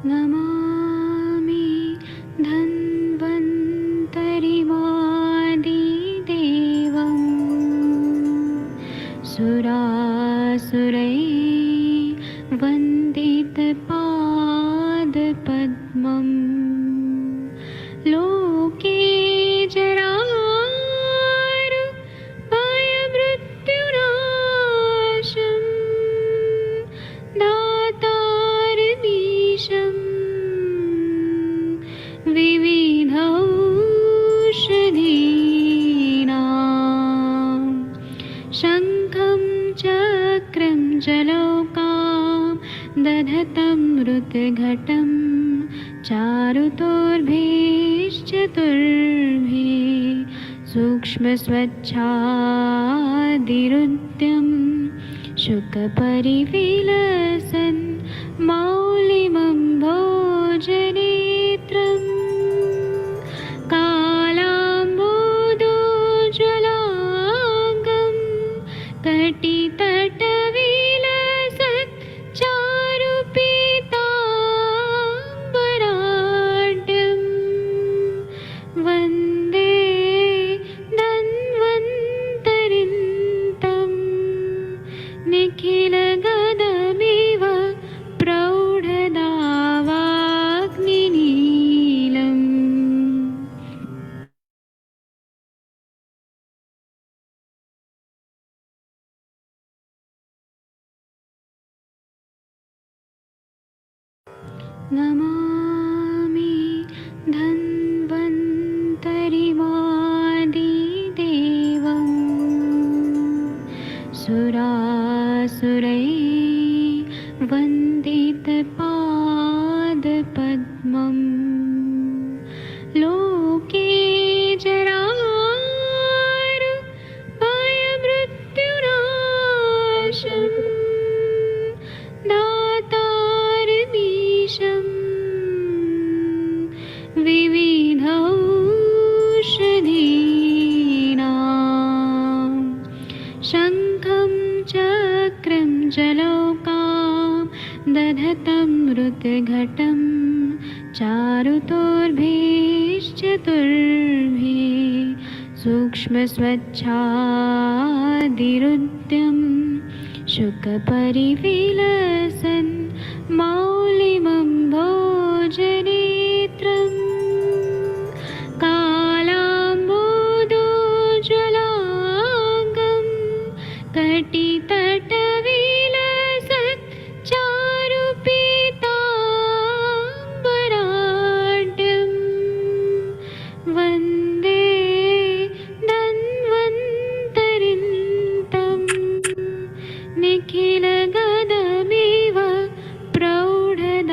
नमामि धन्वन्तरिमादिदेवं सुरासुरैर्वन्दितपादपद्मं लोके जरारुभयमृत्युनाशं दातारमीशं विविधौषधीनां शङ्खं चक्रं जलौकां दधतं मृतघटं चारुतोर्भिश्चतुर्भिः सूक्ष्मस्वच्छादिरुद्यं शुकपरिविलसन् मौलिमं भोजनेत्रम् कालाम्बोदोज्ज्वलाङ्गं कटितटविलसत् चारुपीताम्बराढ्यं वन्दे धन्वन्तरिन्तं निखिलगदमिव प्रौढदावाग्निनीलम्। नमामि धन्वन्तरिमादिदेवं सुरासुरैर्वन्दितपादपद्मं लोके जरारुभयमृत्युनाशं दातारमीशं विविधौषधीनां शङ्खं चक्रं जलौकां दधतं मृतघटं चारुतोर्भिश्चतुर्भिः सूक्ष्मस्वच्छादिरुद्यं शुकपरिविलसन् मौलिमं भोजनेत्रम् कालाम्बोदोज्ज्वलाङ्गं कटितटविलसत् चारुपीताम्बराढ्यं वन्दे धन्वन्तरिन्तं निखिलगदमिव प्रौढदावाग्निनीलम्।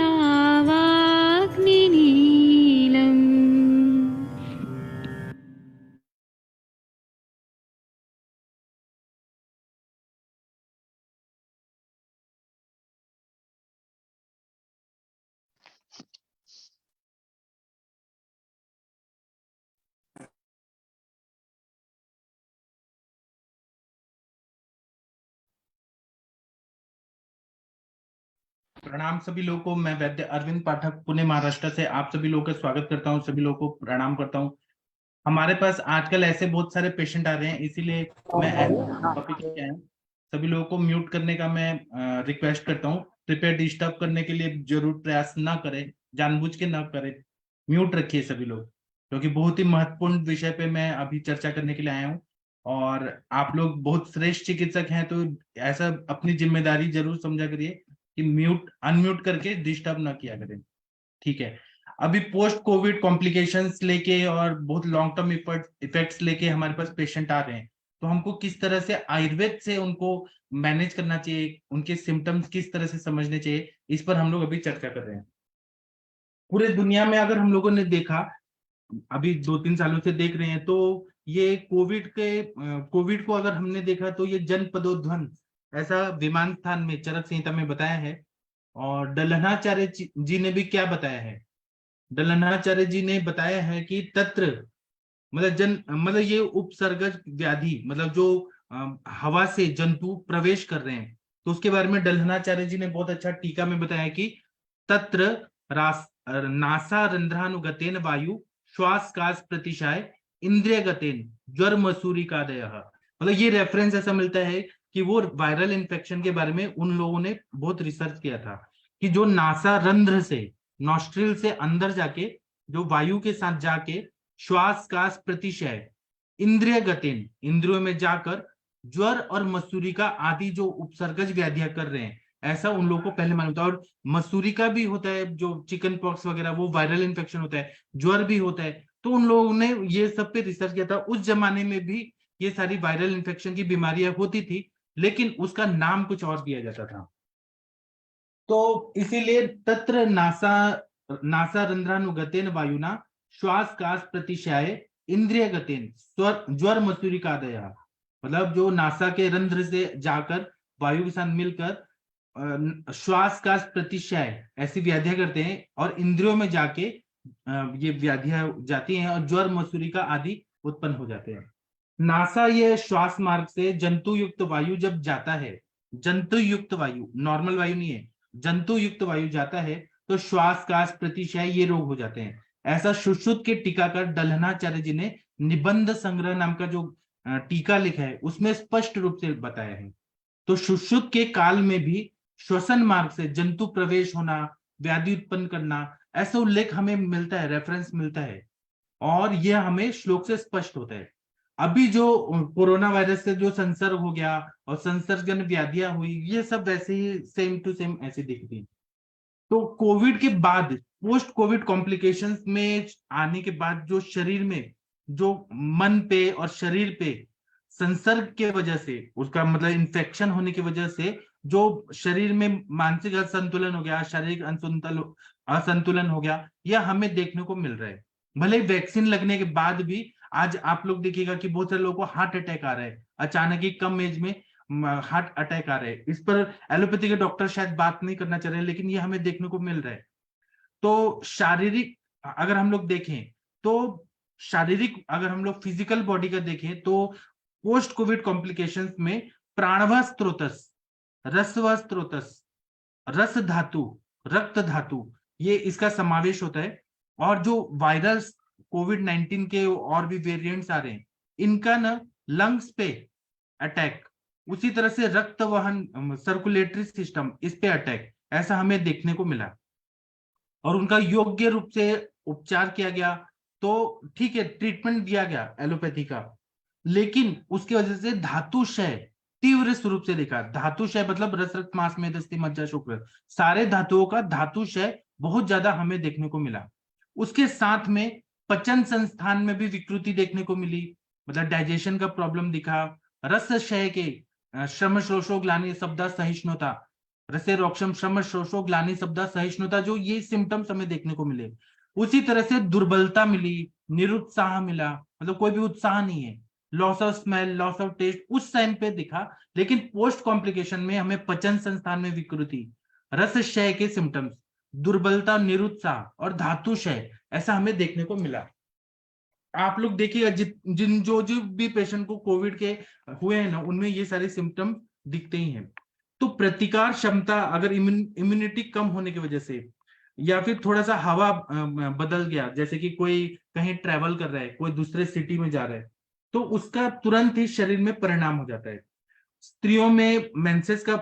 प्रणाम सभी लोगों को। मैं वैद्य अरविंद पाठक पुणे महाराष्ट्र से आप सभी लोगों का स्वागत करता हूं, सभी लोगों को प्रणाम करता हूं। हमारे पास आजकल ऐसे बहुत सारे पेशेंट आ रहे हैं, इसीलिए मैं टॉपिक लेके आया हूं। सभी लोगों को म्यूट करने का मैं रिक्वेस्ट करता हूं। कृपया डिस्टर्ब करने के लिए जरूर प्रयास ना करें, जानबूझ के ना करें, म्यूट रखिए सभी लोग, क्योंकि बहुत ही महत्वपूर्ण विषय पे मैं अभी चर्चा करने के लिए आया हूँ। और आप लोग बहुत श्रेष्ठ चिकित्सक हैं, तो ऐसा अपनी जिम्मेदारी जरूर समझा करिए कि म्यूट अनम्यूट करके डिस्टर्ब ना किया करें, ठीक है। अभी पोस्ट कोविड कॉम्प्लिकेशंस लेके और बहुत लॉन्ग टर्म इफेक्ट्स लेके हमारे पास पेशेंट आ रहे हैं, तो हमको किस तरह से आयुर्वेद से उनको मैनेज करना चाहिए, उनके सिम्टम्स किस तरह से समझने चाहिए, इस पर हम लोग अभी चर्चा कर रहे हैं। पूरे दुनिया में अगर हम लोगों ने देखा, अभी 2-3 सालों से देख रहे हैं, तो ये कोविड को अगर हमने देखा तो ये जनपदोध्वंस, ऐसा विमान स्थान में चरक संहिता में बताया है। और दलहनाचार्य जी ने भी क्या बताया है? दलहनाचार्य जी ने बताया है कि तत्र मतलब ये उपसर्गज व्याधि, मतलब जो हवा से जंतु प्रवेश कर रहे हैं, तो उसके बारे में दलहनाचार्य जी ने बहुत अच्छा टीका में बताया कि तत्र नासा रंध्रानुगतेन वायु श्वासकाश प्रतिशाय इंद्रिय गतेन ज्वर मसूरी का दया। मतलब ये रेफरेंस ऐसा मिलता है कि वो वायरल इन्फेक्शन के बारे में उन लोगों ने बहुत रिसर्च किया था कि जो नासा रंध्र से, नॉस्ट्रिल से अंदर जाके, जो वायु के साथ जाके श्वास काश प्रतिशय इंद्रिय गतेन, इंद्रियों में जाकर ज्वर और मसूरी का आदि जो उपसर्गज व्याधियां कर रहे हैं, ऐसा उन लोगों को पहले मालूम था। और मसूरी का भी होता है, जो चिकन पॉक्स वगैरह, वो वायरल इन्फेक्शन होता है, ज्वर भी होता है। तो उन लोगों ने ये सब पे रिसर्च किया था। उस जमाने में भी ये सारी वायरल इन्फेक्शन की बीमारियां होती थी, लेकिन उसका नाम कुछ और दिया जाता था। तो इसीलिए तत्र नासा नासा रंध्रानुगतेन वायुना श्वास काश प्रतिशय इंद्रिय गतेन ज्वर मसूरी का दया। मतलब जो नासा के रंध्र से जाकर वायु के साथ मिलकर श्वास काश प्रतिशय ऐसी व्याधियां करते हैं, और इंद्रियों में जाके ये व्याधियां जाती हैं और ज्वर मसूरी का आदि उत्पन्न हो जाते हैं। नासा ये श्वास मार्ग से जंतु युक्त वायु जब जाता है, जंतु युक्त वायु, नॉर्मल वायु नहीं है, जंतु युक्त वायु जाता है, तो श्वास काश प्रतिशय ये रोग हो जाते हैं। ऐसा सुश्रुत के टीकाकार दलहनाचार्य जी ने निबंध संग्रह नाम का जो टीका लिखा है उसमें स्पष्ट रूप से बताया है। तो सुश्रुत के काल में भी श्वसन मार्ग से जंतु प्रवेश होना, व्याधि उत्पन्न करना, ऐसा उल्लेख हमें मिलता है, रेफरेंस मिलता है, और यह हमें श्लोक से स्पष्ट होता है। अभी जो कोरोना वायरस से जो संसर्ग हो गया और संसर्गजन्य व्याधियां हुई, ये सब वैसे ही सेम टू सेम ऐसे दिखती। तो कोविड के बाद, पोस्ट कोविड कॉम्प्लिकेशंस में आने के बाद, जो शरीर में, जो मन पे और शरीर पे संसर्ग के वजह से, उसका मतलब इन्फेक्शन होने की वजह से जो शरीर में मानसिक असंतुलन हो गया, शारीरिक असंतुलन हो गया, यह हमें देखने को मिल रहा है। भले वैक्सीन लगने के बाद भी आज आप लोग देखिएगा कि बहुत सारे लोगों को हार्ट अटैक आ रहा है, अचानक ही कम एज में हार्ट अटैक आ रहे हैं। इस पर एलोपैथी के डॉक्टर शायद बात नहीं करना चाह रहे हैं, लेकिन ये हमें देखने को मिल रहा है। तो शारीरिक अगर हम लोग देखें, तो शारीरिक अगर हम लोग फिजिकल बॉडी का देखें, तो पोस्ट कोविड कॉम्प्लिकेशंस में प्राणवः स्त्रोतस, रसवः स्त्रोतस, रस धातु, रक्त धातु, ये इसका समावेश होता है। और जो वायरल कोविड-19 के और भी वेरिएंट्स आ रहे हैं, इनका ना लंग्स पे अटैक, उसी तरह से रक्त वहन, सर्कुलेटरी सिस्टम, इस पे अटैक, ऐसा हमें देखने को मिला। और उनका योग्य रूप से उपचार किया गया तो ठीक है, ट्रीटमेंट दिया गया एलोपैथी का, लेकिन उसकी वजह से धातुक्षय तीव्र स्वरूप से देखा। धातुक्षय मतलब रस, रक्त, मांस, मेद, अस्थि, मज्जा, शुक्र, सारे धातुओं का धातुक्षय बहुत ज्यादा हमें देखने को मिला। उसके साथ में पचन संस्थान में भी विकृति देखने को मिली, मतलब डाइजेशन का प्रॉब्लम दिखा। रस क्षय के श्रम शोषो ग्लानि शब्द सहिष्णुता, रसे रोक्षम श्रम शोषो ग्लानि शब्द सहिष्णुता, जो ये सिम्टम्स हमें देखने को मिले। उसी तरह से दुर्बलता मिली, निरुत्साह मिला, मतलब कोई भी उत्साह नहीं है, loss of smell, loss of taste उस टाइम पे दिखा। लेकिन पोस्ट कॉम्प्लिकेशन में हमें पचन संस्थान में विकृति, रस क्षय के सिम्टम्स, दुर्बलता, निरुत्साह और धातुक्षय, ऐसा हमें देखने को मिला। आप लोग देखिएगा जिन जो जो भी पेशेंट को कोविड के हुए हैं ना, उनमें ये सारे सिम्टम दिखते ही हैं। तो प्रतिकार क्षमता, अगर इम्यूनिटी कम होने की वजह से, या फिर थोड़ा सा हवा बदल गया, जैसे कि कोई कहीं ट्रेवल कर रहा है, कोई दूसरे सिटी में जा रहा है, तो उसका तुरंत ही शरीर में परिणाम हो जाता है। स्त्रियों में मेंसेस का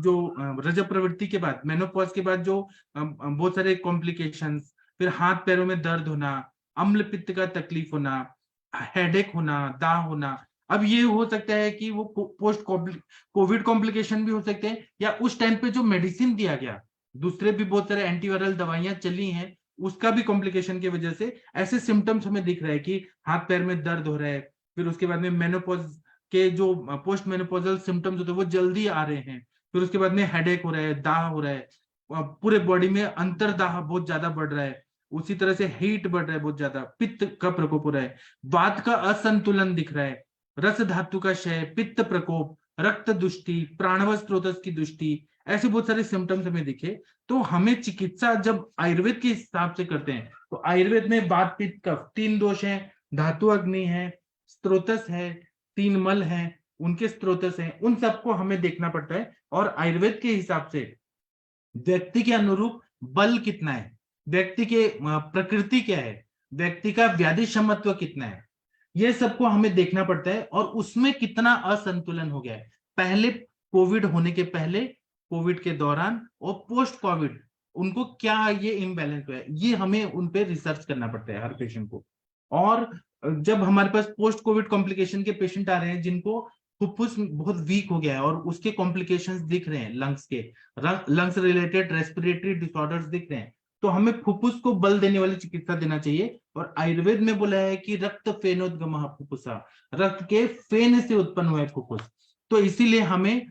जो रजब प्रवृत्ति के बाद, मेनोपॉज के बाद जो बहुत सारे कॉम्प्लिकेशंस, फिर हाथ पैरों में दर्द होना, अम्ल पित्त का तकलीफ होना, हेडेक होना, दाह होना। अब ये हो सकता है कि वो पोस्ट कोविड कॉम्प्लिकेशन भी हो सकते हैं, या उस टाइम पे जो मेडिसिन दिया गया, दूसरे भी बहुत सारे एंटीवायरल दवाइयां चली हैं, उसका भी कॉम्प्लिकेशन की वजह से ऐसे सिम्टम्स हमें दिख रहा है कि हाथ पैर में दर्द हो रहा है। फिर उसके बाद में मेनोपॉज के जो पोस्ट मेनोपॉजल सिम्टम्स होते हैं वो जल्दी आ रहे हैं। फिर उसके बाद में हेडेक हो रहा है, दाह हो रहा है, पूरे बॉडी में अंतरदाह बहुत ज्यादा बढ़ रहा है, उसी तरह से हीट बढ़ रहा है बहुत ज्यादा, पित्त का प्रकोप हो रहा है, वात का असंतुलन दिख रहा है, रस धातु का क्षय, पित्त प्रकोप, रक्त दुष्टि, प्राणवः स्त्रोतस की दुष्टि, ऐसे बहुत सारे सिम्टम्स हमें दिखे। तो हमें चिकित्सा जब आयुर्वेद के हिसाब से करते हैं, तो आयुर्वेद में वात पित्त कफ 3 दोष हैं, धातु अग्नि है, स्त्रोतस है, 3 मल हैं, उनके स्त्रोतस हैं, उन सबको हमें देखना पड़ता है। और आयुर्वेद के हिसाब से व्यक्ति के अनुरूप बल कितना है, व्यक्ति के प्रकृति क्या है, व्यक्ति का व्याधि क्षमत्व कितना है, ये सबको हमें देखना पड़ता है और उसमें कितना असंतुलन हो गया है पहले कोविड होने के पहले, कोविड के दौरान और पोस्ट कोविड, उनको क्या ये इम्बैलेंस हुआ है, ये हमें उन पे रिसर्च करना पड़ता है हर पेशेंट को। और जब हमारे पास पोस्ट कोविड कॉम्प्लिकेशन के पेशेंट आ रहे हैं जिनको फुफ्फुस बहुत वीक हो गया है और उसके कॉम्प्लिकेशंस दिख रहे हैं, लंग्स के, लंग्स रिलेटेड रेस्पिरेटरी डिसऑर्डर्स दिख रहे हैं, तो हमें फुफ्फुस को बल देने वाली चिकित्सा देना चाहिए। और आयुर्वेद में बोला है कि रक्त फेनोद्गम फुफ्फुसा, रक्त के फेन से उत्पन्न हुआ है फुफ्फुस। तो इसीलिए हमें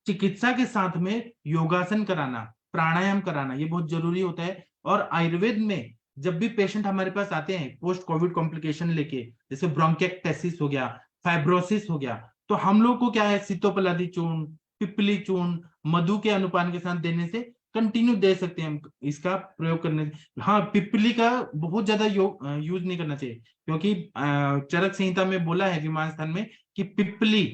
चिकित्सा के साथ में योगासन कराना, प्राणायाम कराना, ये बहुत जरूरी होता है। और आयुर्वेद में जब भी पेशेंट हमारे पास आते हैं पोस्ट कोविड कॉम्प्लिकेशन लेके, जैसे ब्रोंकिएक्टेसिस हो गया, फाइब्रोसिस हो गया, तो हम लोग को क्या है, सीतोपलादी चूर्ण, पिपली चूर्ण, मधु के अनुपान के साथ देने से कंटिन्यू दे सकते हैं हम इसका प्रयोग करने। हाँ, पिपली का बहुत ज्यादा यूज नहीं करना चाहिए, क्योंकि चरक संहिता में बोला है विमान स्थान में कि पिपली,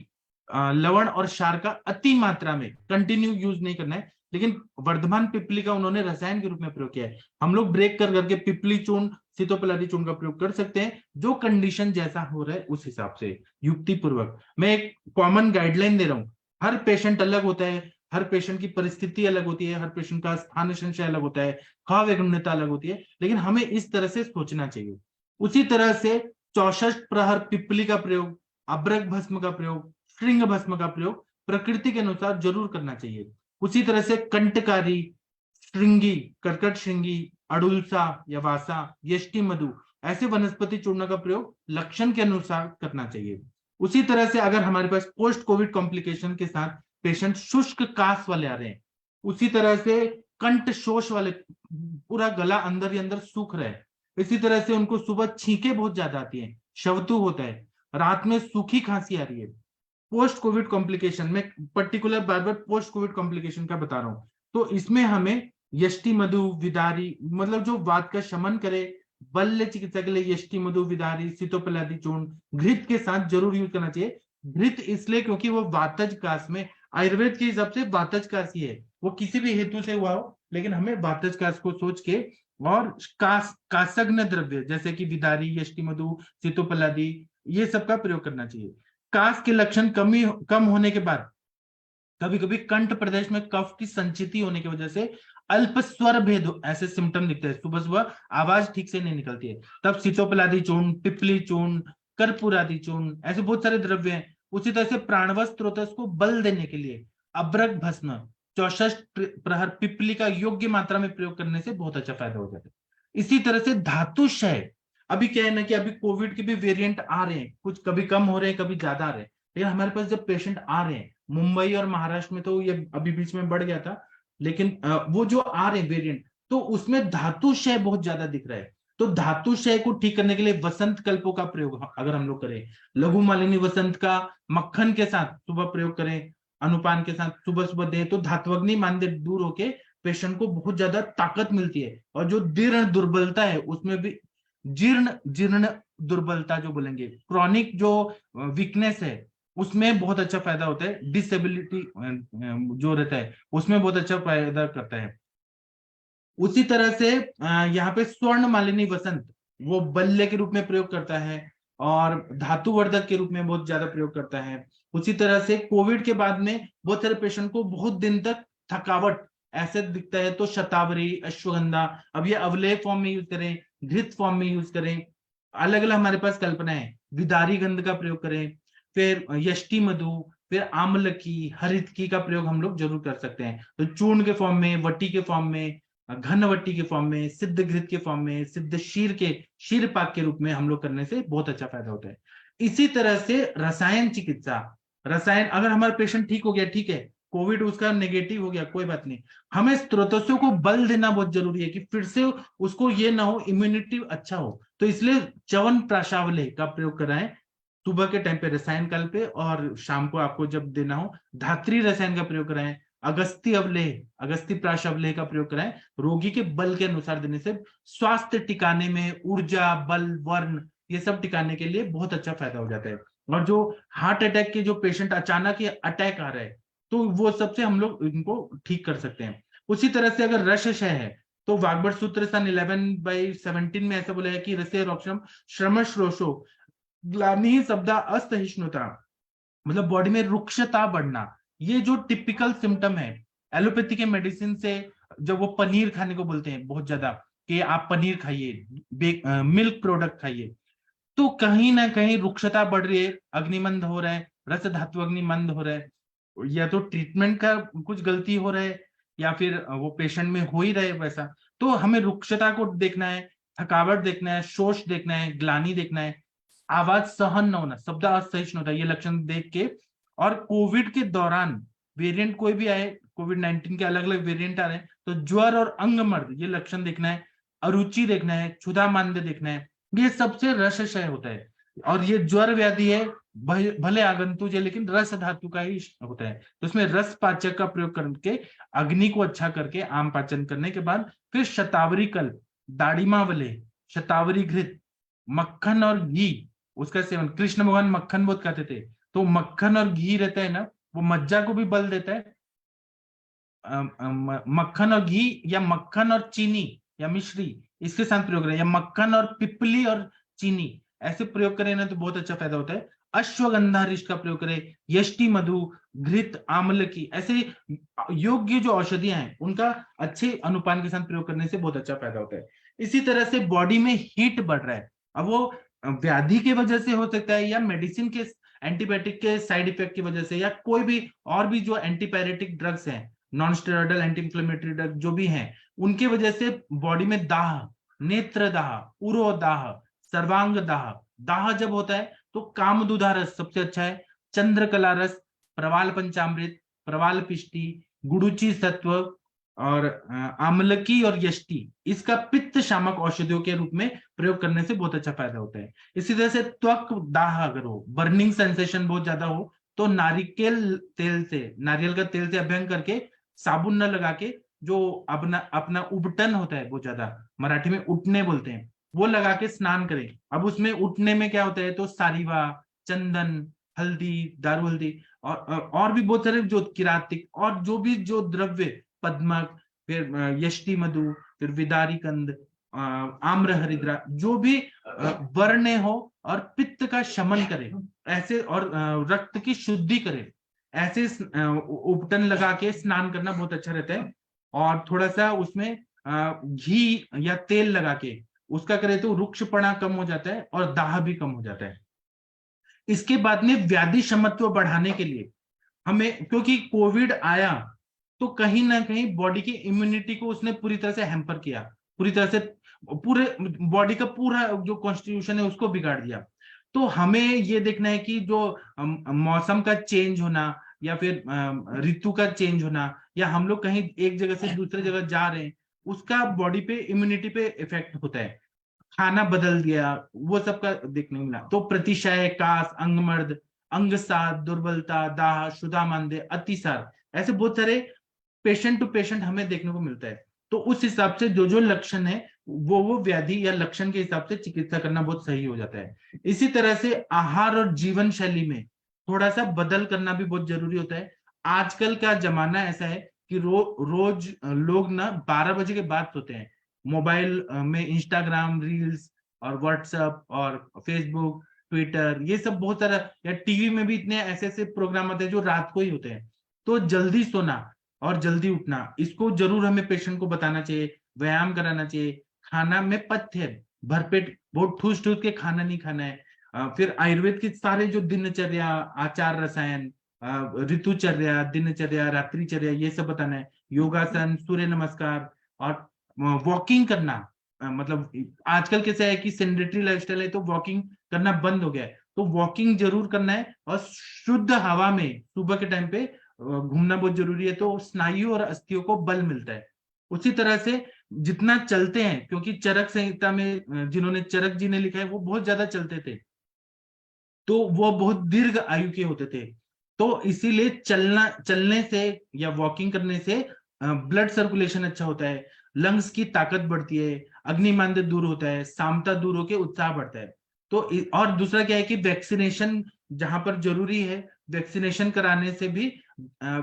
लवण और क्षार का अति मात्रा में कंटिन्यू यूज नहीं करना है। लेकिन वर्धमान पिपली का उन्होंने रसायन के रूप में प्रयोग किया है। हम लोग ब्रेक कर करके पिपली चूर्ण, सीतोपलादी चूर्ण का प्रयोग कर सकते हैं, जो कंडीशन जैसा हो रहा है उस हिसाब से युक्ति पूर्वक। मैं एक कॉमन गाइडलाइन दे रहा हूँ, हर पेशेंट अलग होता है, हर पेशेंट की परिस्थिति अलग होती है, हर पेशेंट का स्थान संशय अलग होता है, खावग्नता अलग होती है, लेकिन हमें इस तरह से सोचना चाहिए। उसी तरह से 64 प्रहर पिपली का प्रयोग, अब्रक भस्म का प्रयोग, श्रृंग भस्म का प्रयोग प्रकृति के अनुसार जरूर करना चाहिए। उसी तरह से कंटकारी, श्रृंगी, कर्कट श्रृंगी, अडुलसा या वासा, यष्टि मधु, ऐसे वनस्पति चूर्ण का प्रयोग लक्षण के अनुसार करना चाहिए। उसी तरह से अगर हमारे पास पोस्ट कोविड कॉम्प्लिकेशन के साथ पेशेंट शुष्क कास वाले आ रहे हैं, उसी तरह से कंठ शोष वाले, पूरा गला अंदर ही अंदर सूख रहा है, इसी तरह से उनको सुबह छींके बहुत ज्यादा आती है, शवतु होता है, रात में सूखी खांसी आ रही है, पोस्ट कोविड कॉम्प्लिकेशन में पर्टिकुलर बार बार पोस्ट कोविड कॉम्प्लिकेशन का बता रहा हूं, तो इसमें हमें यष्टि मधु, विदारी, मतलब जो वात का शमन करे, बल्य चिकित्सा के लिए यष्टि मधु, विदारी, सीतोपलादी चूर्ण घृत के साथ जरूर यूज करना चाहिए। घृत इसलिए क्योंकि वो वातज कास में, आयुर्वेद के हिसाब से वातज कास ही है, वो किसी भी हेतु से हुआ हो, लेकिन हमें वातज कास को सोच के और कासग्न द्रव्य जैसे कि विदारी, यष्टि मधु, सीतोपलादी, ये सब का प्रयोग करना चाहिए। कास के लक्षण कम होने के बाद कभी कभी कंठ प्रदेश में कफ की संचिति होने की वजह से अल्प स्वर भेद ऐसे सिम्टम दिखते हैं, सुबह सुबह आवाज ठीक से नहीं निकलती है, तब सीतोपलादी चूर्ण, पिपली चूर्ण, कर्पूरादि चूर्ण, ऐसे बहुत सारे द्रव्य हैं। उसी तरह से प्राणवश स्त्रोतस को बल देने के लिए अब्रक भस्म, 64 प्रहर पिपली का योग्य मात्रा में प्रयोग करने से बहुत अच्छा फायदा हो जाता है। इसी तरह से धातु क्षय, अभी क्या है ना कि अभी कोविड के भी वेरिएंट आ रहे हैं, कुछ कभी कम हो रहे हैं, कभी ज्यादा आ रहे हैं, लेकिन हमारे पास जब पेशेंट आ रहे हैं, मुंबई और महाराष्ट्र में तो ये अभी बीच में बढ़ गया था, लेकिन वो जो आ रहे हैं वेरिएंट, तो उसमें धातु क्षय बहुत ज्यादा दिख रहा है। तो धातु क्षय को ठीक करने के लिए वसंत कल्पों का प्रयोग अगर हम लोग करें, लघु मालिनी वसंत का मक्खन के साथ सुबह प्रयोग करें, अनुपान के साथ सुबह सुबह दें, तो धात्वग्नि मांद्य दूर होके पेशेंट को बहुत ज्यादा ताकत मिलती है। और जो जीर्ण दुर्बलता है उसमें भी, जीर्ण जीर्ण दुर्बलता जो बोलेंगे, क्रॉनिक जो वीकनेस है, उसमें बहुत अच्छा फायदा होता है। डिसेबिलिटी जो रहता है उसमें बहुत अच्छा फायदा करता है। उसी तरह से यहाँ पे स्वर्ण मालिनी वसंत वो बल्य के रूप में प्रयोग करता है और धातुवर्धक के रूप में बहुत ज्यादा प्रयोग करता है। उसी तरह से कोविड के बाद में बहुत सारे पेशेंट को बहुत दिन तक थकावट ऐसे दिखता है, तो शतावरी, अश्वगंधा, अब ये अवलेह फॉर्म में यूज करें, घृत फॉर्म में यूज करें, अलग अलग हमारे पास कल्पना है, विदारी गंध का प्रयोग करें, फिर यष्टि मधु, फिर आमलकी, हरितकी का प्रयोग हम लोग जरूर कर सकते हैं। तो चूर्ण के फॉर्म में, वटी के फॉर्म में, घनवटी के फॉर्म में, सिद्ध घृत के फॉर्म में, सिद्ध शीर के शीर पाक के रूप में हम लोग करने से बहुत अच्छा फायदा होता है। इसी तरह से रसायन चिकित्सा, रसायन, अगर हमारा पेशेंट ठीक हो गया, ठीक है, कोविड उसका नेगेटिव हो गया, कोई बात नहीं, हमें स्त्रोतों को बल देना बहुत जरूरी है कि फिर से उसको ये ना हो, इम्यूनिटी अच्छा हो। तो इसलिए च्यवन प्राशावले का प्रयोग कराएं सुबह के टाइम पे रसायन काल पे, और शाम को आपको जब देना हो धात्री रसायन का प्रयोग कराएं, अगस्ती अवलेह, अगस्ती प्राश अवलेह का प्रयोग कराएं, रोगी के बल के अनुसार देने से स्वास्थ्य टिकाने में, ऊर्जा, बल, वर्ण, ये सब टिकाने के लिए बहुत अच्छा फायदा हो जाता है। और जो हार्ट अटैक के जो पेशेंट अचानक ये अटैक आ रहा है, तो वो सबसे हम लोग इनको ठीक कर सकते हैं। उसी तरह से अगर रस क्षय है, तो वाग्भट सूत्र सन 11/17 में ऐसा बोला है कि रसे रोक्षम श्रम श्रोषो ग्लानि शब्दा असहिष्णुता, मतलब बॉडी में रुक्षता बढ़ना। ये जो टिपिकल सिम्टम है एलोपैथी के मेडिसिन से, जब वो पनीर खाने को बोलते हैं बहुत ज्यादा कि आप पनीर खाइए, मिल्क प्रोडक्ट खाइए, तो कहीं ना कहीं रुक्षता बढ़ रही है, अग्निमंद हो रहा है, रस धातु अग्निमंद हो रहा है। या तो ट्रीटमेंट का कुछ गलती हो रहा है या फिर वो पेशेंट में हो ही रहे वैसा। तो हमें रुक्षता को देखना है, थकावट देखना है, शोष देखना है, ग्लानि देखना है, आवाज सहन न होना, शब्द असहिष्णुता, ये लक्षण देख के। और कोविड के दौरान वेरिएंट कोई भी आए, कोविड-19 के अलग अलग वेरिएंट आ रहे हैं, तो ज्वर और अंगमर्द ये लक्षण देखना है, अरुचि देखना है, क्षुधा मांद्य देखना है, ये सबसे रसक्षय होता है। और ये ज्वर व्याधि है, भले आगंतुक है लेकिन रस धातु का ही होता है, तो उसमें रस पाचक का प्रयोग करके अग्नि को अच्छा करके आम पाचन करने के बाद फिर शतावरी कल, दाड़िमा वले, शतावरी घृत, मक्खन और घी, उसका सेवन। कृष्ण भगवान मक्खन बहुत खाते थे, तो मक्खन और घी रहता है ना, वो मज्जा को भी बल देता है। मक्खन और घी या मक्खन और चीनी या मिश्री, इसके साथ प्रयोग करें, या मक्खन और पिपली और चीनी ऐसे प्रयोग करें ना तो बहुत अच्छा फायदा होता है। अश्वगंधा रिष्ट का प्रयोग करें, यष्टि मधु, घृत, आमल की, ऐसे योग्य जो औषधियां हैं उनका अच्छे अनुपान के साथ प्रयोग करने से बहुत अच्छा फायदा होता है। इसी तरह से बॉडी में हीट बढ़ रहा है, अब वो व्याधि की वजह से हो सकता है या मेडिसिन के एंटीबायोटिक के साइड इफेक्ट की वजह से, या कोई भी और भी जो एंटीपायरेटिक ड्रग्स हैं, non steroidal anti inflammatory drug जो भी हैं, उनके वजह से बॉडी में दाह, नेत्र दाह, उरो दाह, सर्वांग दाह। दाह जब होता है तो कामदुधा रस सबसे अच्छा है, चंद्रकला रस, प्रवाल पंचामृत, प्रवाल पिष्टी, गुडुचि सत्व और आमलकी और यष्टि, इसका पित्त शामक औषधियों के रूप में प्रयोग करने से बहुत अच्छा फायदा होता है। इसी तरह से त्वक दाह अगर हो, बर्निंग सेंसेशन बहुत ज्यादा हो, तो नारिकेल तेल से, नारियल का तेल से अभ्यंग करके, साबुन न लगा के, जो अपना अपना उबटन होता है बहुत ज्यादा, मराठी में उठने बोलते हैं, वो लगा के स्नान करें। अब उसमें उठने में क्या होता है, तो सारीवा, चंदन, हल्दी, दारू हल्दी और भी बहुत सारे जो किरातिक और जो भी जो द्रव्य, पद्मक, फिर यष्टि मधु, फिर विदारी कंद, आम्र हरिद्रा, जो भी वर्ण हो और पित्त का शमन करे ऐसे, और रक्त की शुद्धि करे ऐसे उपटन लगा के स्नान करना बहुत अच्छा रहता है। और थोड़ा सा उसमें घी या तेल लगा के उसका करे तो रुक्षपणा कम हो जाता है और दाह भी कम हो जाता है। इसके बाद में व्याधि क्षमत्व बढ़ाने के लिए हमें, क्योंकि कोविड आया तो कहीं ना कहीं बॉडी की इम्यूनिटी को उसने पूरी तरह से हैम्पर किया, पूरी तरह से पूरे बॉडी का पूरा जो कॉन्स्टिट्यूशन है उसको बिगाड़ दिया। तो हमें ये देखना है कि जो मौसम का चेंज होना या फिर ऋतु का चेंज होना, या हम लोग कहीं एक जगह से दूसरी जगह जा रहे हैं, उसका बॉडी पे इम्यूनिटी पे इफेक्ट होता है। खाना बदल दिया, वो सबका देखने मिला, तो प्रतिशय, कास, अंगमर्द, अंगसाद, दुर्बलता, दाह, क्षुधामांद्य, अतिसार, ऐसे बहुत सारे पेशेंट टू पेशेंट हमें देखने को मिलता है। तो उस हिसाब से जो जो लक्षण है वो व्याधि या लक्षण के हिसाब से चिकित्सा करना बहुत सही हो जाता है। इसी तरह से आहार और जीवन शैली में थोड़ा सा बदल करना भी बहुत जरूरी होता है। आजकल का जमाना ऐसा है कि रोज लोग ना 12 बजे के बाद सोते हैं, मोबाइल में इंस्टाग्राम रील्स और व्हाट्सएप और फेसबुक, ट्विटर, ये सब बहुत सारा, या टीवी में भी इतने ऐसे ऐसे प्रोग्राम आते हैं जो रात को ही होते हैं। तो जल्दी सोना और जल्दी उठना, इसको जरूर हमें पेशेंट को बताना चाहिए, व्यायाम कराना चाहिए, खाना में पथ्य, भरपेट बहुत ठूस ठूस के खाना नहीं खाना है। फिर आयुर्वेद के सारे जो दिनचर्या, आचार रसायन, ऋतुचर्या, दिनचर्या, रात्रिचर्या, ये सब बताना है, योगासन, सूर्य नमस्कार और वॉकिंग करना। मतलब आजकल कैसा है कि सेडेंटरी लाइफस्टाइल है तो वॉकिंग करना बंद हो गया है, तो वॉकिंग जरूर करना है और शुद्ध हवा में सुबह के टाइम पे घूमना बहुत जरूरी है, तो स्नायु और अस्थियों को बल मिलता है। उसी तरह से जितना चलते हैं, क्योंकि चरक संहिता में जिन्होंने चरक जी ने लिखा है वो बहुत ज्यादा चलते थे, तो वो बहुत दीर्घ आयु के होते थे। तो इसीलिए चलने से या वॉकिंग करने से ब्लड सर्कुलेशन अच्छा होता है, लंग्स की ताकत बढ़ती है, अग्निमांद्य दूर होता है, सामता दूर होकर उत्साह बढ़ता है। तो और दूसरा क्या है कि वैक्सीनेशन जहां पर जरूरी है, वैक्सीनेशन कराने से भी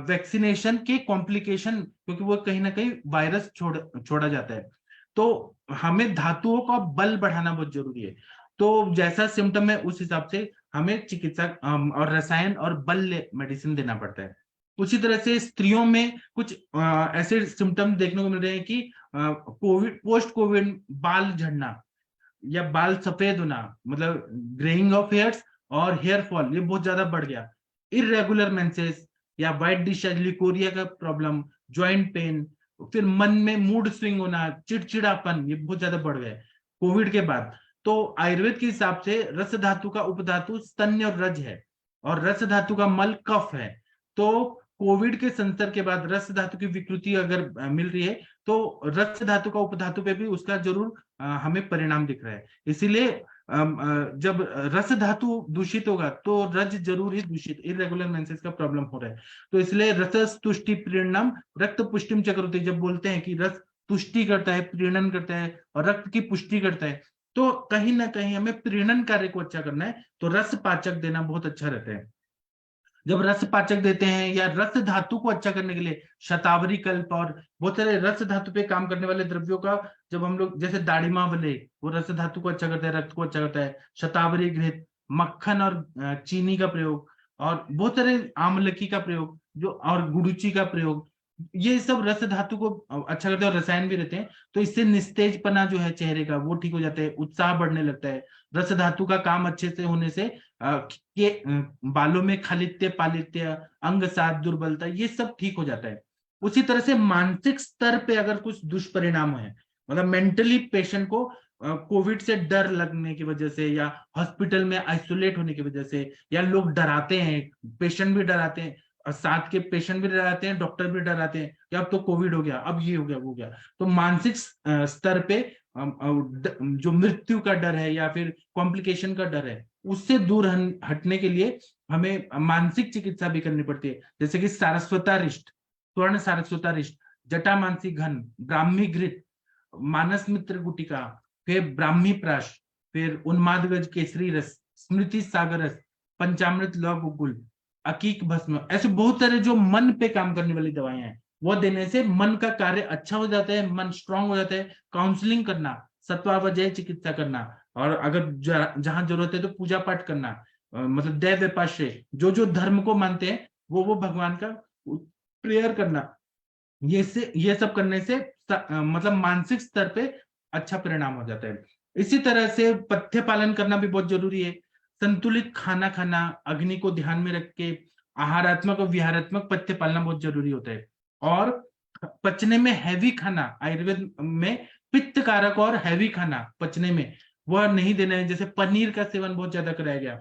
वैक्सीनेशन के कॉम्प्लिकेशन, क्योंकि वो कहीं ना कहीं वायरस छोड़ा जाता है, तो हमें धातुओं का बल बढ़ाना बहुत जरूरी है। तो जैसा सिम्टम है उस हिसाब से हमें चिकित्सा और रसायन और बल मेडिसिन देना पड़ता है। उसी तरह से स्त्रियों में कुछ ऐसे सिम्टम देखने को मिल रहे हैं कि कोविड, पोस्ट कोविड बाल झड़ना या बाल सफेद होना, मतलब ग्रेइंग ऑफ हेयर्स और हेयर फॉल, ये बहुत ज्यादा बढ़ गया। इरेगुलर मेंसेस या व्हाइट डिस्चार्ज, लिकोरिया का प्रॉब्लम, जॉइंट पेन, फिर मन में मूड स्विंग होना, चिड़चिड़ापन, ये बहुत ज्यादा बढ़ गया कोविड के बाद। तो आयुर्वेद के हिसाब से रस धातु का उपधातु स्तन्य और रज है, और रस धातु का मल कफ है। तो कोविड के संसर्ग के बाद रस धातु की विकृति अगर मिल रही है, तो रस धातु का उपधातु पे भी उसका जरूर हमें परिणाम दिख रहा है। इसीलिए जब रस धातु दूषित होगा तो रज जरूर ही दूषित, इरेगुलर मेंसेस का प्रॉब्लम हो रहा है। तो इसलिए रस तुष्टि प्रीणनम रक्त पुष्टिम चक्रोति, जब बोलते हैं कि रस तुष्टि करता है, प्रीणन करता है और रक्त की पुष्टि करता है, तो कहीं ना कहीं हमें प्रीणन कार्य को अच्छा करना है, तो रस पाचक देना बहुत अच्छा रहता है। जब रस पाचक देते हैं या रस धातु को अच्छा करने के लिए शतावरी कल्प और बहुत सारे रस धातु पे काम करने वाले द्रव्यों का, जब हम लोग, जैसे दाड़िमा वले, वो रस धातु को अच्छा करता है, रक्त को अच्छा करता है। शतावरी घृत, मक्खन और चीनी का प्रयोग, और बहुत सारे आमलकी का प्रयोग, जो और गुड़ुची का प्रयोग, ये सब रस धातु को अच्छा करते हैं और रसायन भी रहते हैं। तो इससे निस्तेजपना जो है चेहरे का, वो ठीक हो जाता है, उत्साह बढ़ने लगता है। रस धातु का काम अच्छे से होने से बालों में खालित्य, पालित्य, अंग साध, दुर्बलता, ये सब ठीक हो जाता है। उसी तरह से मानसिक स्तर पे अगर कुछ दुष्परिणाम है, मतलब मेंटली पेशेंट को कोविड से डर लगने की वजह से, या हॉस्पिटल में आइसोलेट होने की वजह से, या लोग डराते हैं, पेशेंट भी डराते हैं, और साथ के पेशेंट भी डराते हैं, डॉक्टर भी डराते हैं कि अब तो कोविड हो गया, अब ये हो गया, वो हो गया। तो मानसिक स्तर पे जो मृत्यु का डर है या फिर कॉम्प्लिकेशन का डर है, उससे दूर हटने के लिए हमें मानसिक चिकित्सा भी करनी पड़ती है, जैसे कि सारस्वतारिष्ट, स्वर्ण सारस्वतारिष्ट, जटामानसी घन, ब्राह्मी घृत, मानस मित्र गुटिका, फिर ब्राह्मी प्राश, फिर उन्मादगज केसरी रस, स्मृति सागर रस, पंचामृत लौह गुल, अकीक भस्म, ऐसे बहुत सारे जो मन पे काम करने वाली दवाएं हैं, वो देने से मन का कार्य अच्छा हो जाता है, मन स्ट्रांग हो जाता है। काउंसलिंग करना, सत्वावजय चिकित्सा करना, और अगर जहां जरूरत है तो पूजा पाठ करना, मतलब दैव व्यापाश्रय, जो धर्म को मानते हैं वो भगवान का प्रेयर करना, ये सब करने से मतलब मानसिक स्तर पे अच्छा परिणाम हो जाता है। इसी तरह से पथ्य पालन करना भी बहुत जरूरी है। संतुलित खाना खाना, अग्नि को ध्यान में रख के आहारात्मक और विहारात्मक पथ्य पालना बहुत जरूरी होता है। और पचने में हैवी खाना, आयुर्वेद में पित्त कारक और हैवी खाना पचने में वह नहीं देना है। जैसे पनीर का सेवन बहुत ज्यादा कराया गया,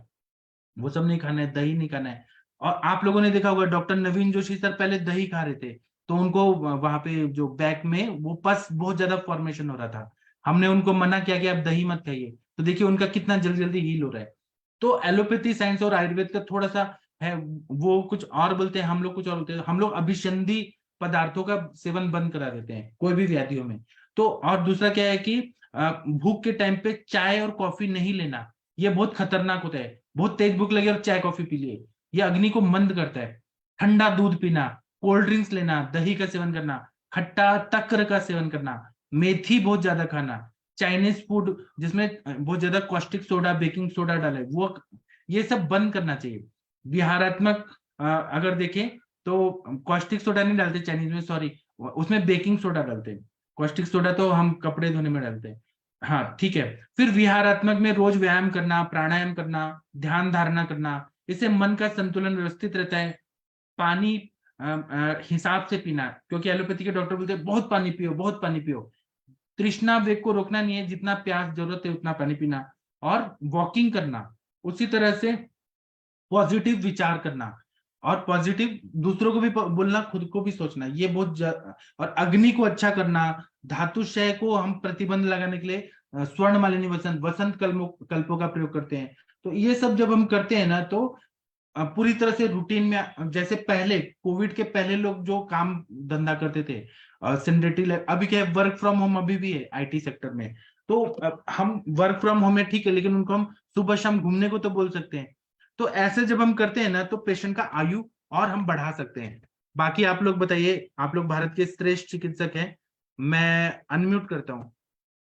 वो सब नहीं खाना है, दही नहीं खाना है। और आप लोगों ने देखा होगा डॉक्टर नवीन जोशी सर पहले दही खा रहे थे, तो उनको वहां पे जो बैक में वो पस बहुत ज्यादा फॉर्मेशन हो रहा था, हमने उनको मना किया कि आप दही मत खाइए, तो देखिए उनका कितना जल्दी जल्दी हील हो रहा है। तो एलोपैथी साइंस और आयुर्वेद का थोड़ा सा है, वो कुछ और बोलते हैं, हम लोग कुछ और बोलते हैं। हम लोग अभिसंधि पदार्थों का सेवन बंद करा देते हैं कोई भी व्याधियों में। तो और दूसरा क्या है कि भूख के टाइम पे चाय और कॉफी नहीं लेना, ये बहुत खतरनाक होता है। बहुत तेज भूख लगी और चाय कॉफी पी लिए, ये अग्नि को मंद करता है। ठंडा दूध पीना, कोल्ड ड्रिंक्स लेना, दही का सेवन करना, खट्टा तक्र का सेवन करना, मेथी बहुत ज्यादा खाना, चाइनीज फूड जिसमें बहुत ज्यादा कॉस्टिक सोडा, बेकिंग सोडा डाले, वो ये सब बंद करना चाहिए। विहारात्मक अगर देखें तो कॉस्टिक सोडा नहीं डालते चाइनीज में, सॉरी, उसमें बेकिंग सोडा डालते हैं। कॉस्टिक सोडा तो हम कपड़े धोने में डालते हैं। हाँ ठीक है। फिर विहारात्मक में रोज व्यायाम करना, प्राणायाम करना, ध्यान धारणा करना, इससे मन का संतुलन व्यवस्थित रहता है। पानी हिसाब से पीना, क्योंकि एलोपैथी के डॉक्टर बोलते हैं बहुत पानी पियो, बहुत पानी पियो। तृष्णा वेग को रोकना नहीं है, जितना प्यास जरूरत है उतना पानी पीना, और वॉकिंग करना। उसी तरह से पॉजिटिव विचार करना, और पॉजिटिव दूसरों को भी बोलना, खुद को भी सोचना, ये बहुत और अग्नि को अच्छा करना। धातुशय को हम प्रतिबंध लगाने के लिए स्वर्ण मालिनी वसंत कल्पों का प्रयोग करते हैं। तो ये सब जब हम करते हैं ना, तो पूरी तरह से रूटीन में, जैसे पहले कोविड के पहले लोग जो काम धंधा करते थे सेडेंटरी, अभी क्या है, वर्क फ्रॉम होम अभी भी है आईटी सेक्टर में। तो हम वर्क फ्रॉम होम है ठीक है, लेकिन उनको हम सुबह शाम घूमने को तो बोल सकते हैं। तो ऐसे जब हम करते हैं ना, तो पेशेंट का आयु और हम बढ़ा सकते हैं। बाकी आप लोग बताइए, आप लोग भारत के श्रेष्ठ चिकित्सक हैं। मैं अनम्यूट करता हूँ।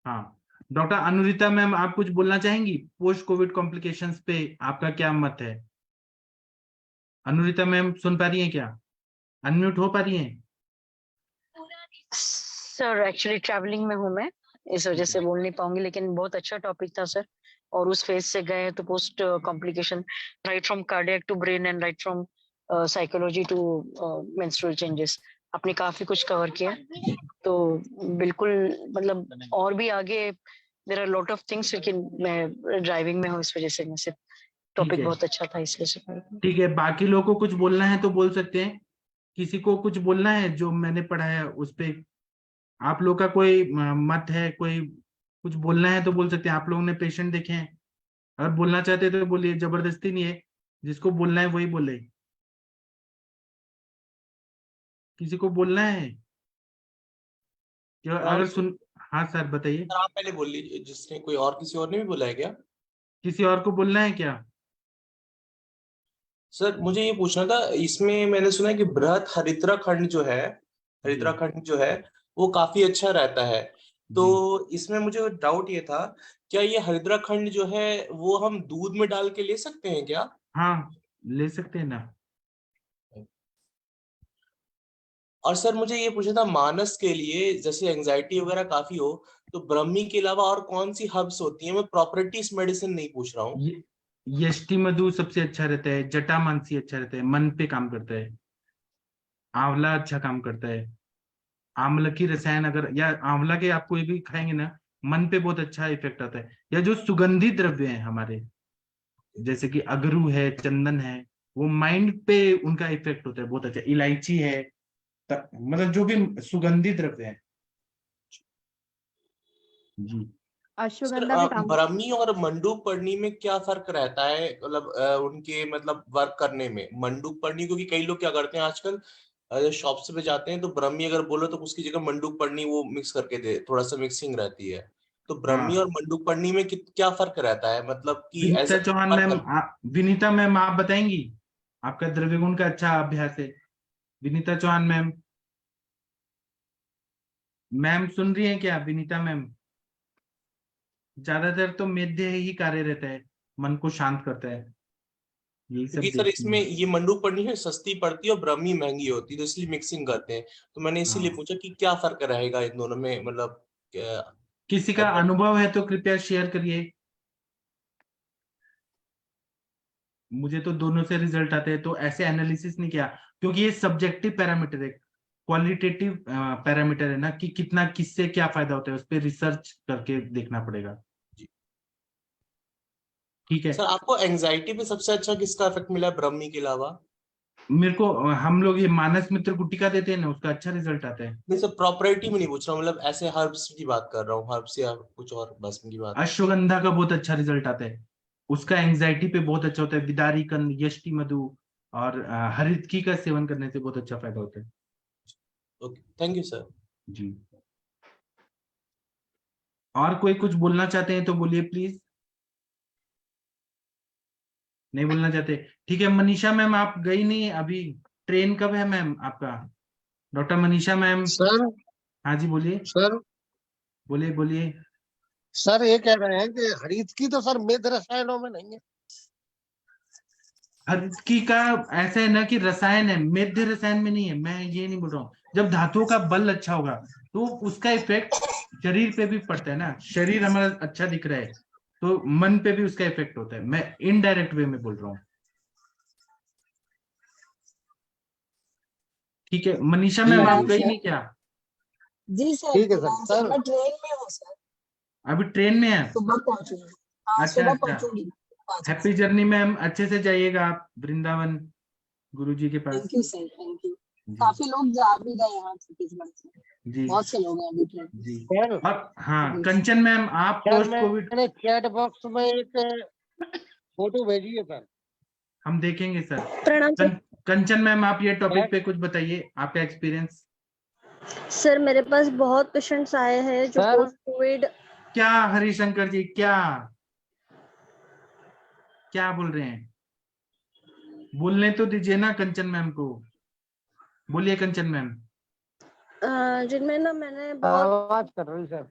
हाँ, डॉक्टर अनुरिता मैम, आप कुछ बोलना चाहेंगी पोस्ट कोविड कॉम्प्लिकेशंस पे? आपका क्या मत है? अनुरिता मैम सुन पा रही हैं क्या? अनम्यूट हो पा रही हैं? सर एक्चुअली ट्रैवलिंग में हूँ मैं, इस वजह से बोल नहीं पाऊंगी, लेकिन बहुत अच्छा टॉपिक था सर। और उस फेज से गए तो post complication, right from cardiac to brain and right from psychology to menstrual changes, आपने काफी कुछ कवर किया। तो बिल्कुल मतलब और भी आगे there are lot of things, लेकिन मैं ड्राइविंग में हूँ इस वजह से मैं सिर्फ टॉपिक बहुत अच्छा था इसलिए से। ठीक है, बाकी लोगों को कुछ बोलना है तो बोल सकते हैं। किसी को कुछ बोलना है जो मैंने पढ़ाया उस पे? आप लोग का कोई मत है, कोई कुछ बोलना है तो बोल सकते हैं। आप लोगों ने पेशेंट देखे हैं, अगर बोलना चाहते हैं तो बोलिए, जबरदस्ती नहीं है, जिसको बोलना है वही बोले। किसी को बोलना है क्या? अगर सुन, हाँ सर बताइए। आप पहले बोल लीजिए, जिसने कोई और किसी और ने भी बोला है क्या? किसी और को बोलना है क्या? सर मुझे ये पूछना था, इसमें मैंने सुना है कि बृहत हरिद्राखंड जो है, वो काफी अच्छा रहता है। तो इसमें मुझे डाउट ये था, क्या ये हरिद्राखंड जो है वो हम दूध में डाल के ले सकते हैं क्या? हाँ, ले सकते हैं ना। और सर मुझे ये पूछना था, मानस के लिए जैसे एंजाइटी वगैरह काफी हो, तो ब्रह्मी के अलावा और कौन सी हर्ब्स होती है? मैं प्रॉपर्टीज मेडिसिन नहीं पूछ रहा हूँ। यष्टि मधु सबसे अच्छा रहता है, जटामांसी अच्छा रहता है, मन पे काम करता है। आंवला अच्छा काम करता है। आंवला की रसायन, अगर या आंवला के आप कोई भी खाएंगे ना, मन पे बहुत अच्छा इफेक्ट आता है। या जो सुगंधित द्रव्य हैं हमारे, जैसे कि अगरू है, चंदन है, वो माइंड पे उनका इफेक्ट होता है बहुत अच्छा। इलायची है, मतलब जो भी सुगंधित द्रव्य है। जी। अश्वगंधा भी काम ब्राह्मी और मंडूक पढ़नी में क्या फर्क रहता है, मतलब उनके मतलब वर्क करने में? मंडूक पढ़नी, क्योंकि कई लोग क्या करते हैं आजकल, शॉप्स पे जाते हैं तो ब्राह्मी अगर बोलो तो उसकी जगह मंडूक पढ़नी वो मिक्स करके दे, थोड़ा सा मिक्सिंग रहती है। तो ब्राह्मी और मंडूक पढ़नी में क्या फर्क रहता है, मतलब कि विनीता ऐसा चौहान मैम, विनीता मैम आप बताएंगी? आपका द्रव्य गुण का अच्छा अभ्यास है। विनीता चौहान मैम, मैम सुन रही हैं क्या विनीता मैम? ज्यादातर तो मेध्य ही कार्य रहता है, मन को शांत करता है, यही सब क्योंकि सर देखती इसमें हैं। ये मंडूक पढ़नी है सस्ती पड़ती है और ब्राह्मी महंगी होती है, तो इसलिए मिक्सिंग करते हैं। तो मैंने इसीलिए हाँ, पूछा कि क्या फर्क रहेगा इन दोनों में, मतलब किसी का अनुभव है तो कृपया शेयर करिए। मुझे तो दोनों से रिजल्ट आते हैं, तो ऐसे एनालिसिस नहीं किया, क्योंकि ये सब्जेक्टिव पैरामीटर है, क्वालिटेटिव पैरामीटर है ना, कि कितना किससे क्या फायदा होता है, उस पर रिसर्च करके देखना पड़ेगा। ठीक है सर आपको एंजाइटी पे सबसे अच्छा किसका इफेक्ट मिला है ब्राह्मी के अलावा? मेरे को, हम लोग ये मानस मित्र गुटिका देते हैं ना, उसका अच्छा रिजल्ट आता है। नहीं सर, प्रॉपर्टी में नहीं पूछ रहा हूँ, मतलब ऐसे हर्ब्स की बात कर रहा हूँ, हर्ब्स या कुछ और भस्म की बात। अश्वगंधा का बहुत अच्छा रिजल्ट आता है, उसका एंजाइटी पे बहुत अच्छा होता है। विदारी कंद, यष्टि मधु और हरितकी का सेवन करने से बहुत अच्छा फायदा होता है। Okay, thank you sir. जी। और कोई कुछ बोलना चाहते हैं तो बोलिए प्लीज। नहीं बोलना चाहते? ठीक है, मनीषा मैम आप गई नहीं अभी, ट्रेन कब है मैम आपका? Doctor Manisha ma'am. सर हाँ जी बोलिए। सर बोलिए बोलिए। सर ये कह रहे हैं कि हरित की तो सर मेद रसायनों में नहीं है। हरितकी का ऐसा है ना कि रसायन है, मेध्य रसायन में नहीं है। मैं ये नहीं बोल रहा हूँ, जब धातुओं का बल अच्छा होगा तो उसका इफेक्ट शरीर पे भी पड़ता है ना। शरीर हमारा अच्छा दिख रहा है तो मन पे भी उसका इफेक्ट होता है। मैं इनडायरेक्ट वे में बोल रहा हूँ। ठीक है मनीषा मैम, आप गई नहीं क्या? जी सर, ठीक है सर। मैं ट्रेन में हूँ सर, अभी ट्रेन में है? सुबह पहुंचूंगी। हाँ अच्छा सुबह अच्छा, पहुंचूंगी 5 हैप्पी बजे। जर्नी मैम, अच्छे से जाइएगा आप वृंदावन गुरुजी के पास। Thank you sir, thank you. जी काफी लोग जा भी गए यहाँ छत्तीसगढ़ से, जी बहुत से लोग हैं अभी ट्रेन में। जी। सर और हाँ कंचन मैम, आप सर पोस्ट कोविड, मैंने चैट बॉक्स में एक फोटो भेजी है सर। हम देखेंगे सर। प्रणाम सर। कंचन मैम, आप ये टॉपिक पे कुछ बताइए, आपका एक्सपीरियंस। सर मेरे पास बहुत पेशेंट्स आए हैं जो सर पोस्ट कोविड। क्या हरिशंकर जी, क्या क्या बोल रहे हैं? बोलने तो दीजिए ना कंचन मैम को, बोलिए कंचन मैम। जिनमें ना मैंने बहुत आवाज कर रही सर।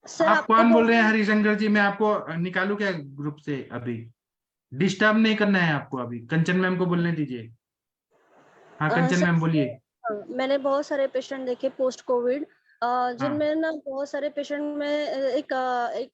सर आप आपको कौन तो बोल रहे हैं हरिशंकर जी? मैं आपको निकालू क्या ग्रुप से? अभी डिस्टर्ब नहीं करना है आपको, अभी कंचन मैम को बोलने दीजिए। हाँ कंचन सर मैम बोलिए। मैंने बहुत सारे पेशेंट देखे पोस्ट कोविड, हाँ जिनमें ना बहुत सारे पेशेंट में एक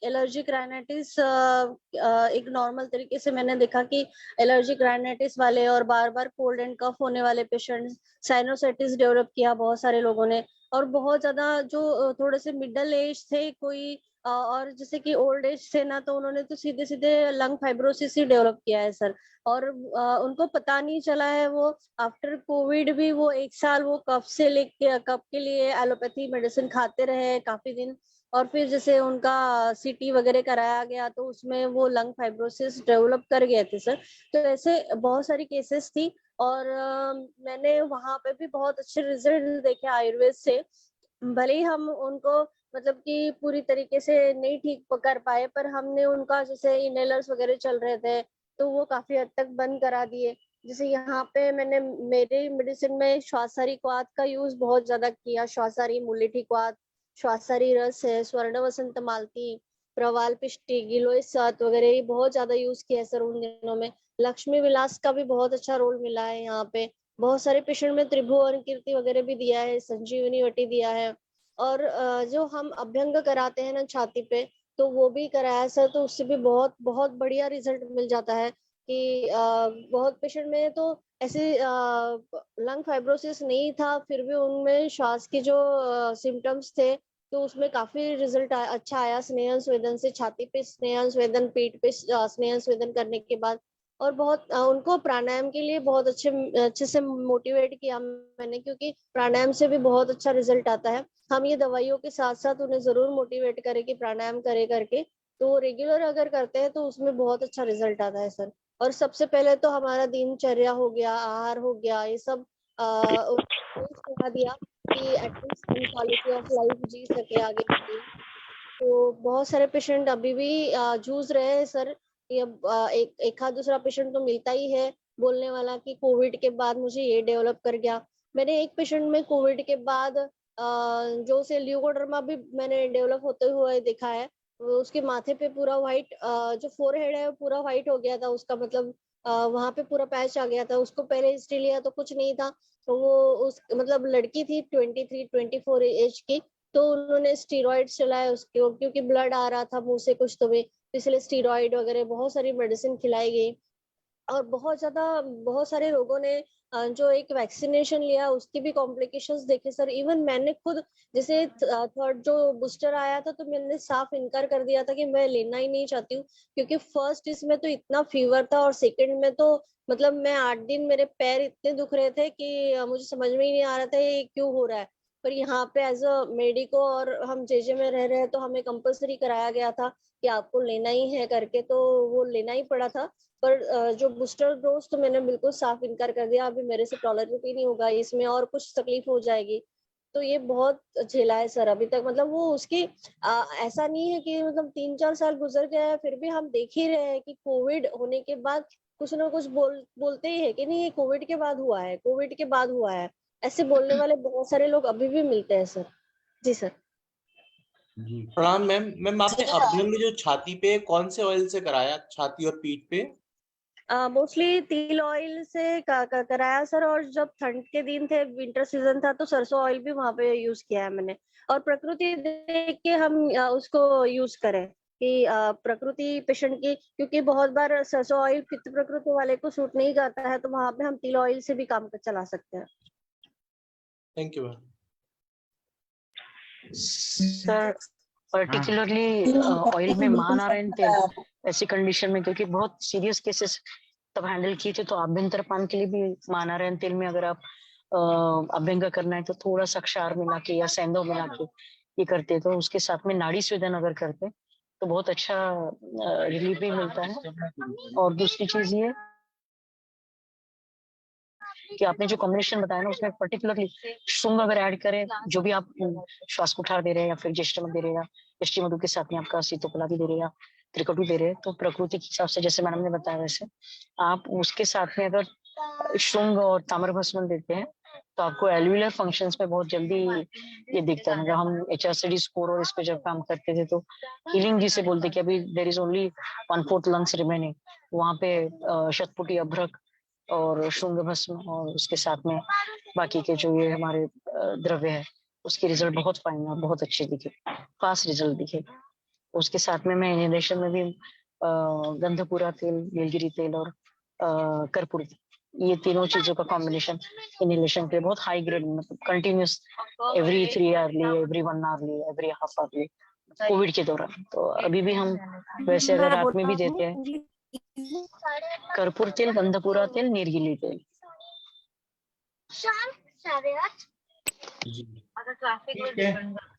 एलर्जिक राइनाइटिस, एक नॉर्मल तरीके से मैंने देखा कि एलर्जिक राइनाइटिस वाले और बार बार कोल्ड एंड कफ होने वाले पेशेंट, साइनोसाइटिस डेवलप किया बहुत सारे लोगों ने। और बहुत ज्यादा जो थोड़े से मिडिल एज थे कोई, और जैसे कि ओल्ड एज थे ना, तो उन्होंने तो सीधे सीधे लंग फाइब्रोसिस ही डेवलप किया है सर। और उनको पता नहीं चला है, वो आफ्टर कोविड भी वो 1 साल वो कफ से लेके कफ के लिए एलोपैथी मेडिसिन खाते रहे काफी दिन। और फिर जैसे उनका सीटी वगैरह कराया गया तो उसमें वो लंग फाइब्रोसिस डेवलप कर गए थे सर। तो ऐसे बहुत सारी केसेस थी। और मैंने वहां पे भी बहुत अच्छे रिजल्ट देखे आयुर्वेद से। भले ही हम उनको मतलब कि पूरी तरीके से नहीं ठीक कर पाए, पर हमने उनका जैसे इनहेलर्स वगैरह चल रहे थे तो वो काफी हद तक बंद करा दिए। जैसे यहाँ पे मैंने मेरे मेडिसिन में श्वासारी क्वाथ का यूज बहुत ज्यादा किया। श्वासारी मुलेठी क्वाथ, श्वासारी रस है, स्वर्ण वसंत मालती, प्रवाल पिष्टी, गिलोय सात वगैरह ये बहुत ज्यादा यूज किया है सर उन दिनों में। लक्ष्मी विलास का भी बहुत अच्छा रोल मिला है यहाँ पे। बहुत सारे पेशेंट में त्रिभुवन कीर्ति वगैरह भी दिया है, संजीवनी वटी दिया है। और जो हम अभ्यंग कराते हैं ना छाती पे, तो वो भी कराया सर, तो उससे भी बहुत बहुत बढ़िया रिजल्ट मिल जाता है। कि बहुत पेशेंट में तो ऐसे लंग फाइब्रोसिस नहीं था, फिर भी उनमें श्वास की जो सिम्टम्स थे, तो उसमें काफी रिजल्ट अच्छा आया स्नेहन स्वेदन से। छाती पे स्नेहन स्वेदन, पेट पे स्नेहन स्वेदन करने के बाद। और बहुत उनको प्राणायाम के लिए बहुत अच्छे अच्छे से मोटिवेट किया मैंने, क्योंकि प्राणायाम से भी बहुत अच्छा रिजल्ट आता है। हम ये दवाइयों के साथ साथ उन्हें जरूर मोटिवेट करें कि प्राणायाम करे करके, तो रेगुलर अगर करते हैं तो उसमें बहुत अच्छा रिजल्ट आता है सर। और सबसे पहले तो हमारा दिनचर्या हो गया, आहार हो गया, ये सब सलाह दिया कि एटलीस्ट हम क्वालिटी ऑफ लाइफ जी सके आगे के लिए। तो बहुत सारे पेशेंट अभी भी जूझ रहे हैं सर। ये एक आध दूसरा पेशेंट तो मिलता ही है बोलने वाला कि कोविड के बाद मुझे ये डेवलप कर गया। मैंने एक पेशेंट में कोविड के बाद जो से ल्यूकोडर्मा भी मैंने डेवलप होते हुए देखा है। उसके माथे पे पूरा व्हाइट, जो फोरहेड है पूरा व्हाइट हो गया था उसका, मतलब वहां पे पूरा पैच आ गया था। उसको पहले हिस्ट्री लिया तो कुछ नहीं था, तो वो उस मतलब लड़की थी 23-24 एज की। तो उन्होंने स्टीरॉइड चलाए उसके, क्योंकि ब्लड आ रहा था मुंह से कुछ, तो भी इसलिए स्टीरॉइड वगैरह बहुत सारी मेडिसिन खिलाई गई। और बहुत ज्यादा बहुत सारे लोगों ने जो एक वैक्सीनेशन लिया उसकी भी कॉम्प्लिकेशंस देखे सर। इवन मैंने खुद जैसे थर्ड जो बूस्टर आया था, तो मैंने साफ इनकार कर दिया था कि मैं लेना ही नहीं चाहती हूँ, क्योंकि फर्स्ट इसमें तो इतना फीवर था और सेकंड में तो मतलब मैं 8 दिन मेरे पैर इतने दुख रहे थे कि मुझे समझ में ही नहीं आ रहा था ये क्यों हो रहा है। पर यहाँ पे एज अ मेडिको और हम जेजे में रह रहे हैं, तो हमें कंपलसरी कराया गया था कि आपको लेना ही है करके, तो वो लेना ही पड़ा था। पर जो बूस्टर डोज तो मैंने बिल्कुल साफ इनकार कर दिया, अभी मेरे से टॉलरेट ही नहीं होगा, इसमें और कुछ तकलीफ हो जाएगी। तो ये बहुत झेला है सर अभी तक। मतलब वो उसकी ऐसा नहीं है कि मतलब 3-4 साल गुजर गया है, फिर भी हम देख ही रहे हैं कि कोविड होने के बाद कुछ ना कुछ बोलते ही है कि नहीं ये कोविड के बाद हुआ है, कोविड के बाद हुआ है। ऐसे बोलने वाले बहुत सारे लोग अभी भी मिलते हैं सर। जी सर। जी प्रणाम मैम। मैम आपने अभ्यंग जो छाती पे कौन से ऑयल से कराया, छाती और पीठ पे? मोस्टली तिल ऑयल से कराया सर। और जब ठंड के दिन थे, विंटर सीजन था, तो सरसों ऑयल भी वहां पे यूज किया है मैंने। और प्रकृति देख के हम उसको यूज करें कि प्रकृति पेशेंट की, क्योंकि बहुत बार सरसों ऑयल पित्त प्रकृति वाले को सूट नहीं करता है, तो वहां पे हम तिल ऑयल से भी काम चला सकते हैं। Thank you ma'am. Sir particularly oil में महानारायण तेल ऐसी कंडीशन में, क्योंकि बहुत सीरियस केसेस तब हैंडल किए थे, तो आभ्यंतर पान के लिए भी महानारायण तेल में अगर आप अभ्यंग करना है तो थोड़ा सा क्षार मिला के या सेंधव मिला के ये करते, तो उसके साथ में नाड़ी स्वेदन अगर करते तो बहुत अच्छा रिलीफ भी मिलता है। और दूसरी चीज ये कि आपने जो कॉम्बिनेशन बताया ना, उसमें पर्टिकुलरली शुंग अगर ऐड करें, जो भी आप श्वास कुठार दे रहे हैं या फिर ज्येष्ठ दे रहे हैं, यष्टि मधु के साथ में आपका सीतोपला भी दे रहे हैं, त्रिकटु दे रहे हैं, तो प्रकृति के हिसाब से जैसे मैडम ने बताया वैसे आप उसके साथ में अगर शुंग और ताम्र भस्म देते हैं तो आपको एल्यूलर फंक्शंस में बहुत जल्दी ये दिखता है। मतलब हम HRCD स्कोर और इस पे जब काम करते थे तो हीलिंग जिसे बोलते कि अभी there is only 1/4 lungs remaining, वहाँ पे शतपुटी अभ्रक और शुंग भस्म और उसके साथ में बाकी के जो ये हमारे द्रव्य है उसके रिजल्ट बहुत फाइन और बहुत अच्छे दिखे, फास्ट रिजल्ट दिखे। उसके साथ में मैं इनहेलेशन में भी गंधपुरा तेल, नीलगिरी तेल और कर्पूर, ये तीनों चीजों का कॉम्बिनेशन इनहेलेशन के बहुत हाई ग्रेड, मतलब continuous every 3 hourly, every 1 hourly, every half hourly Covid के दौरान। तो अभी भी हम वैसे अगर रात में भी देते हैं कर्पूर तेल, गंधपुरा तेल, नीलगिरी तेल। ठीक है,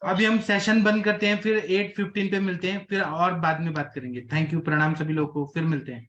अभी हम सेशन बंद करते हैं, फिर 8:15 पे मिलते हैं, फिर और बाद में बात करेंगे। थैंक यू, प्रणाम सभी लोगों को, फिर मिलते हैं।